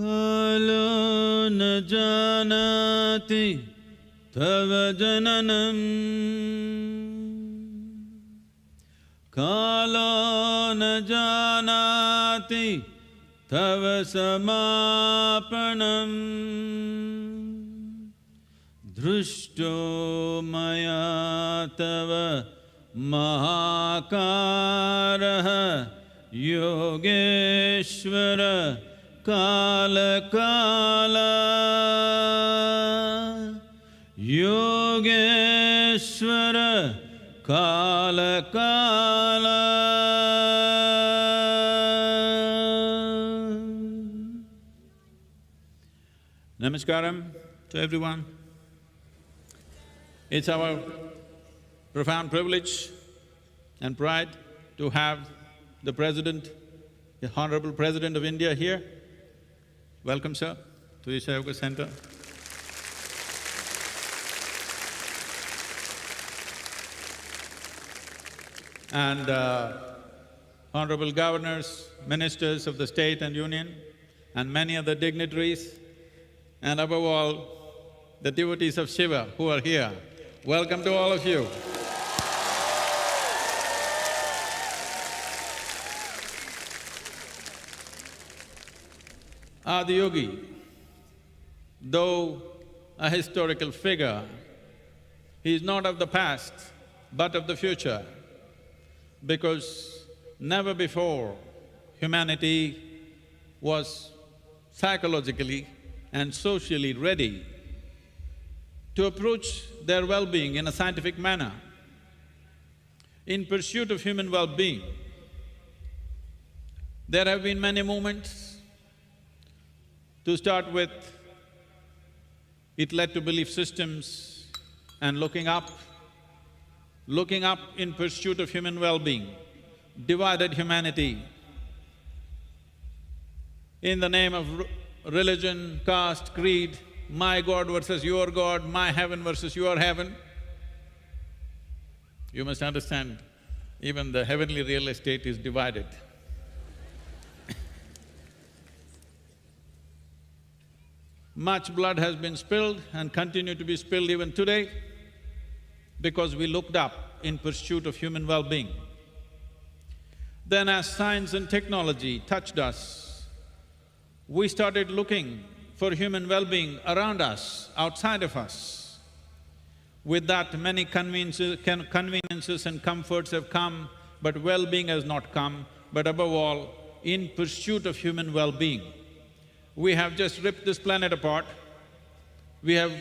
Kalo na janati tava jananam, Kalo na janati tava samapanam, Drushto maya tava mahakaraha Yogeshvara Kala Kala, Yogeshvara Kala Kala. Namaskaram to everyone. It's our profound privilege and pride to have the President, the Honorable President of India here. Welcome, sir, to Isha Yoga Center. And honorable governors, ministers of the state and union, and many other dignitaries, and above all, the devotees of Shiva who are here. Welcome to all of you. Adiyogi, though a historical figure, he is not of the past but of the future, because never before humanity was psychologically and socially ready to approach their well-being in a scientific manner. In pursuit of human well-being, there have been many movements. To start with, it led to belief systems and looking up in pursuit of human well-being, divided humanity in the name of religion, caste, creed, my God versus your God, my heaven versus your heaven. You must understand, even the heavenly real estate is divided. Much blood has been spilled and continue to be spilled even today because we looked up in pursuit of human well-being. Then as science and technology touched us, we started looking for human well-being around us, outside of us. With that, many conveniences and comforts have come, but well-being has not come. But above all, in pursuit of human well-being, we have just ripped this planet apart. We have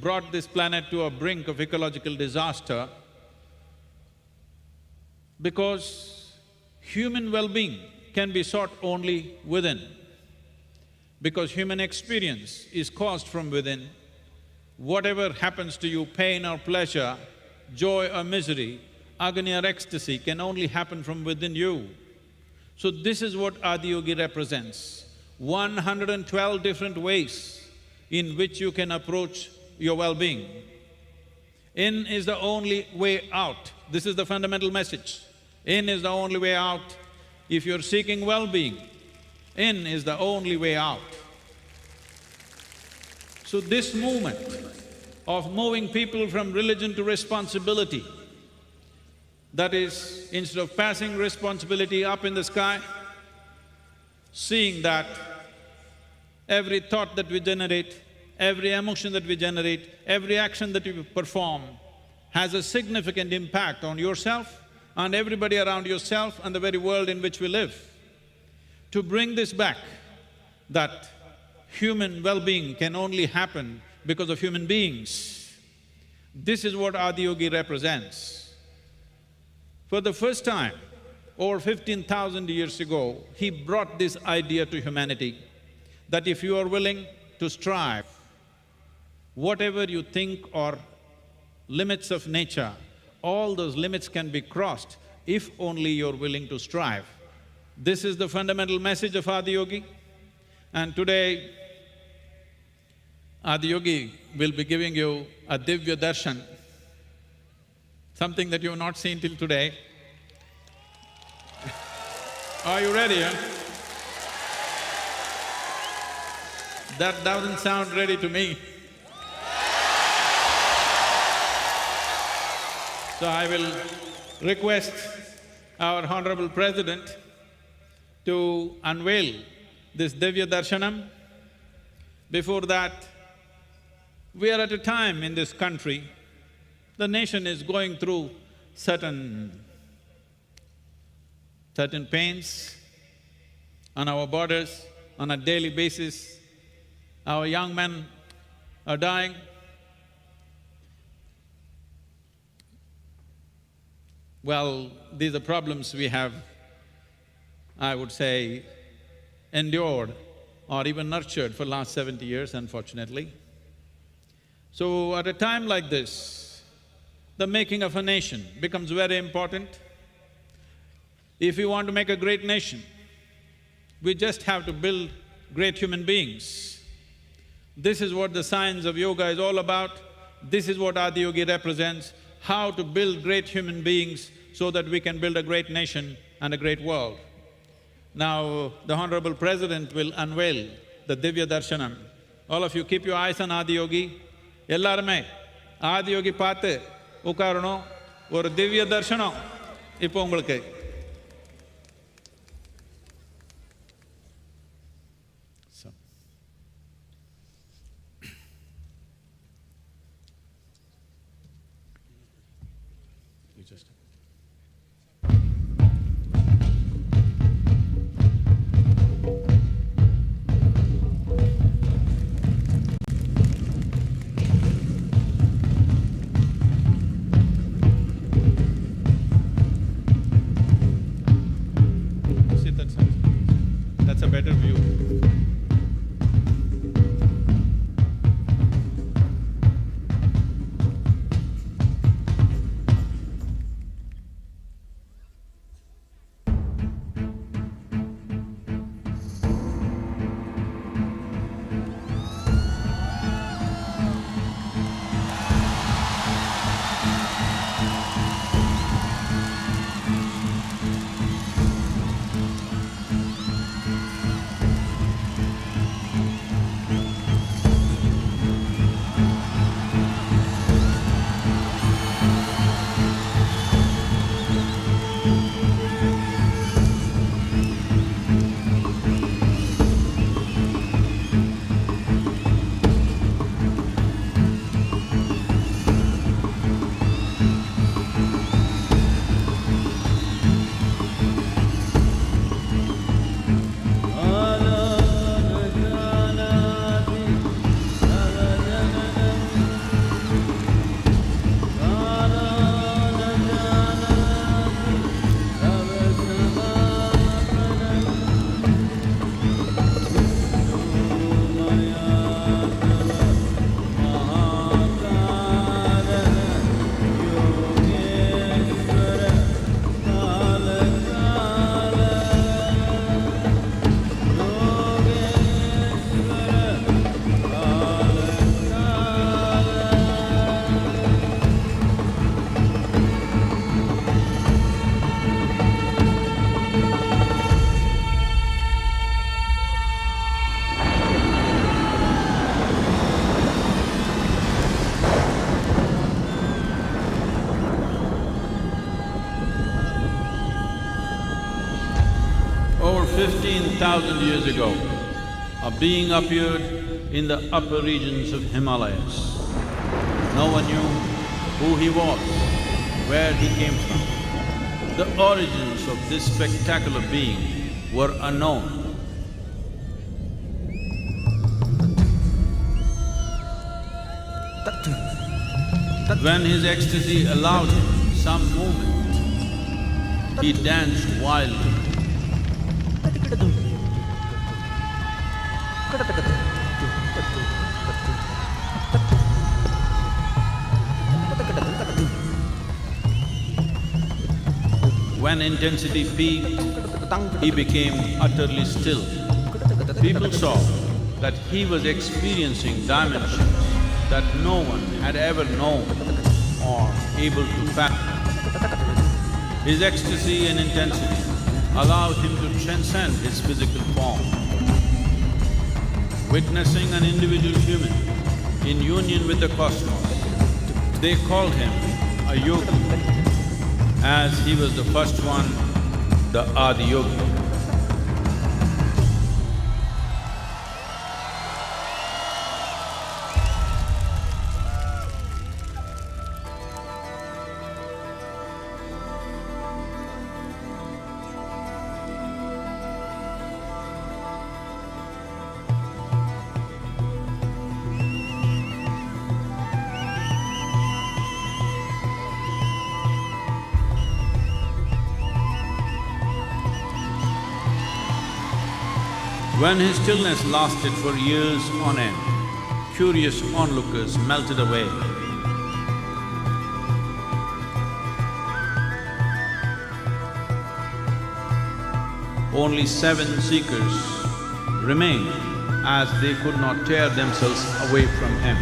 brought this planet to a brink of ecological disaster because human well-being can be sought only within. Because human experience is caused from within. Whatever happens to you, pain or pleasure, joy or misery, agony or ecstasy, can only happen from within you. So this is what Adiyogi represents. 112 different ways in which you can approach your well-being. In is the only way out. This is the fundamental message. In is the only way out. If you're seeking well-being, in is the only way out. So this movement of moving people from religion to responsibility, that is, instead of passing responsibility up in the sky, seeing that every thought that we generate, every emotion that we generate, every action that we perform has a significant impact on yourself and everybody around yourself and the very world in which we live. To bring this back, that human well-being can only happen because of human beings. This is what Adiyogi represents. For the first time, over 15,000 years ago, he brought this idea to humanity that if you are willing to strive, whatever you think or limits of nature, all those limits can be crossed if only you're willing to strive. This is the fundamental message of Adiyogi. And today, Adiyogi will be giving you a Divya Darshan, something that you have not seen till today. Are you ready, huh? That doesn't sound ready to me. So I will request our Honorable President to unveil this Divya Darshanam. Before that, we are at a time in this country, the nation is going through certain pains on our borders on a daily basis. Our young men are dying. Well, these are problems we have, I would say, endured or even nurtured for last 70 years, unfortunately. So at a time like this, the making of a nation becomes very important. If we want to make a great nation, we just have to build great human beings. This is what the science of yoga is all about. This is what Adiyogi represents, how to build great human beings so that we can build a great nation and a great world. Now, the Honorable President will unveil the Divya Darshanam. All of you keep your eyes on Adiyogi. எல்லாருமே ஆதியோகி பார்த்து உட்காரணும். ஒரு திவ்ய தர்ஷனம் இப்போ உங்களுக்கு. That's a better view. Over 15,000 years ago, a being appeared in the upper regions of Himalayas. No one knew who he was, where he came from. The origins of this spectacular being were unknown. When his ecstasy allowed him some movement, he danced wildly. When intensity peaked, he became utterly still. People saw that he was experiencing dimensions that no one had ever known or able to fathom. His ecstasy and intensity allowed him to transcend his physical form. witnessing an individual human in union with the cosmos. They called him a yogi, as he was the first one, the Adiyogi. When his stillness lasted for years on end, curious onlookers melted away. Only 7 seekers remained, as they could not tear themselves away from him.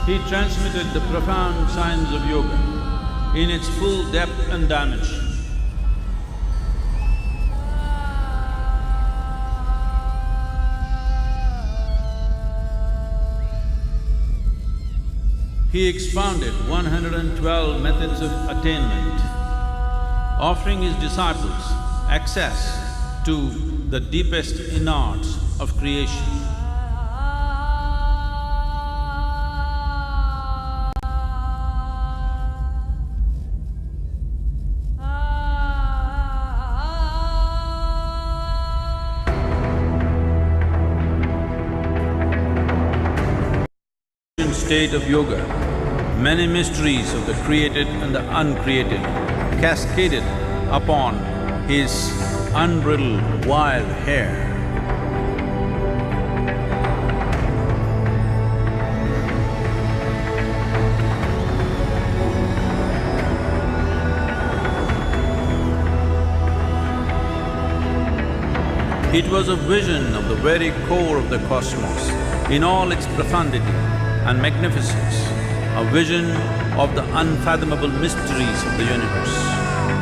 He transmitted the profound science of yoga in its full depth and dimension. He expounded 112 methods of attainment, offering his disciples access to the deepest innards of creation. State of yoga, many mysteries of the created and the uncreated cascaded upon his unbridled wild hair. It was a vision of the very core of the cosmos in all its profundity and magnificence, a vision of the unfathomable mysteries of the universe,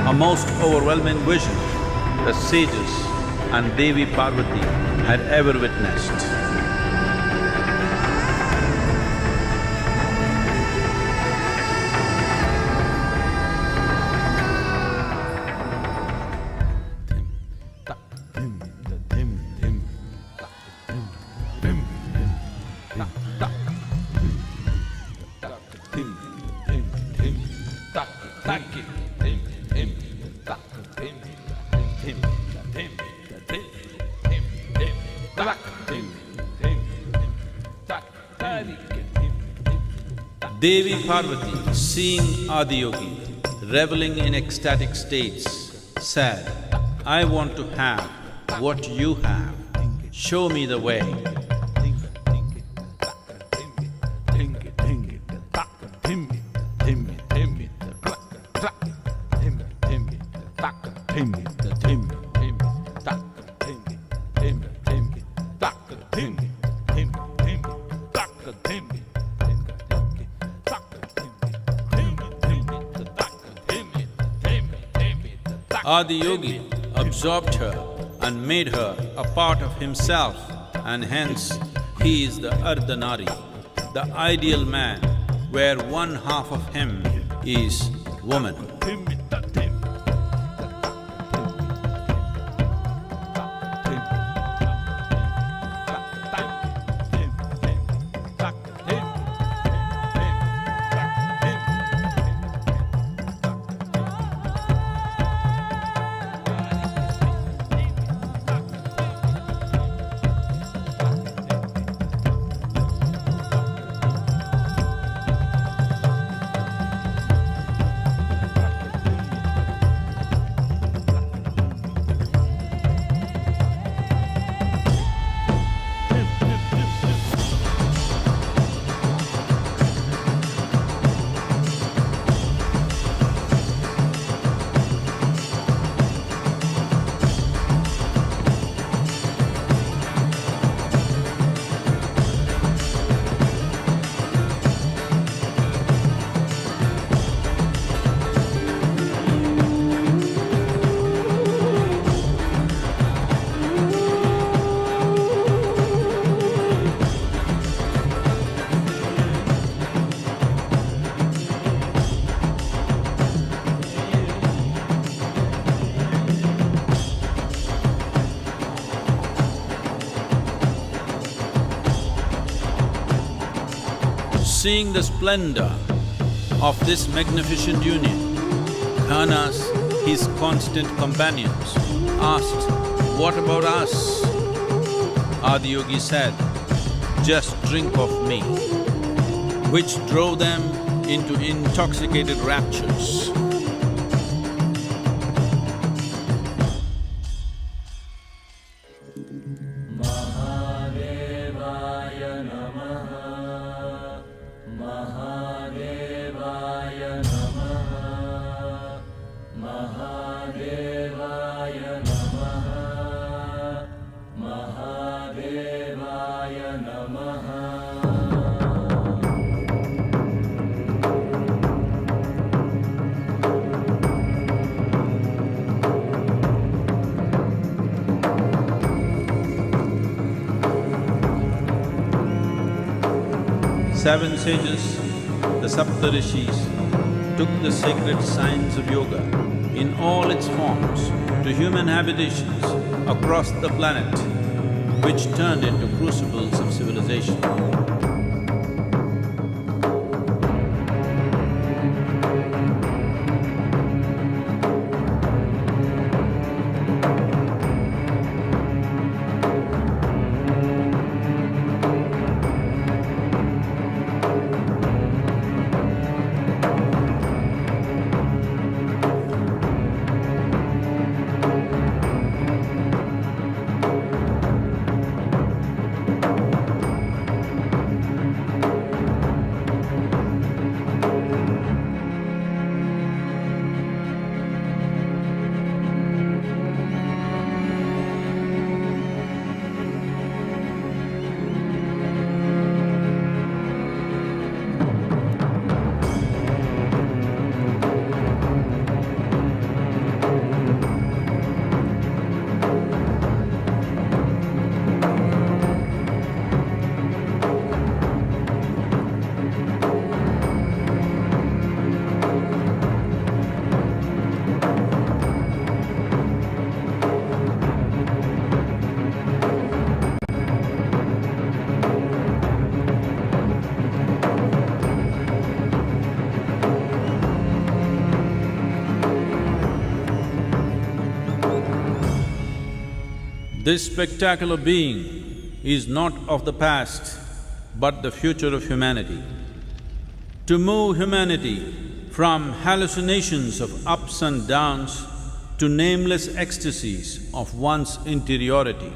a most overwhelming vision the sages and Devi Parvati had ever witnessed. Devi Parvati, seeing Adiyogi, reveling in ecstatic states, said, "I want to have what you have. Show me the way." Adiyogi absorbed her and made her a part of himself, and hence he is the Ardhanari, the ideal man, where one half of him is woman. Seeing the splendor of this magnificent union, Ghanas, his constant companions, asked, "What about us?" Adiyogi said, "Just drink of me," which drove them into intoxicated raptures. Seven sages, the Saptarishis, took the sacred science of yoga in all its forms to human habitations across the planet, which turned into crucibles of civilization. This spectacular being is not of the past, but the future of humanity. To move humanity from hallucinations of ups and downs to nameless ecstasies of one's interiority.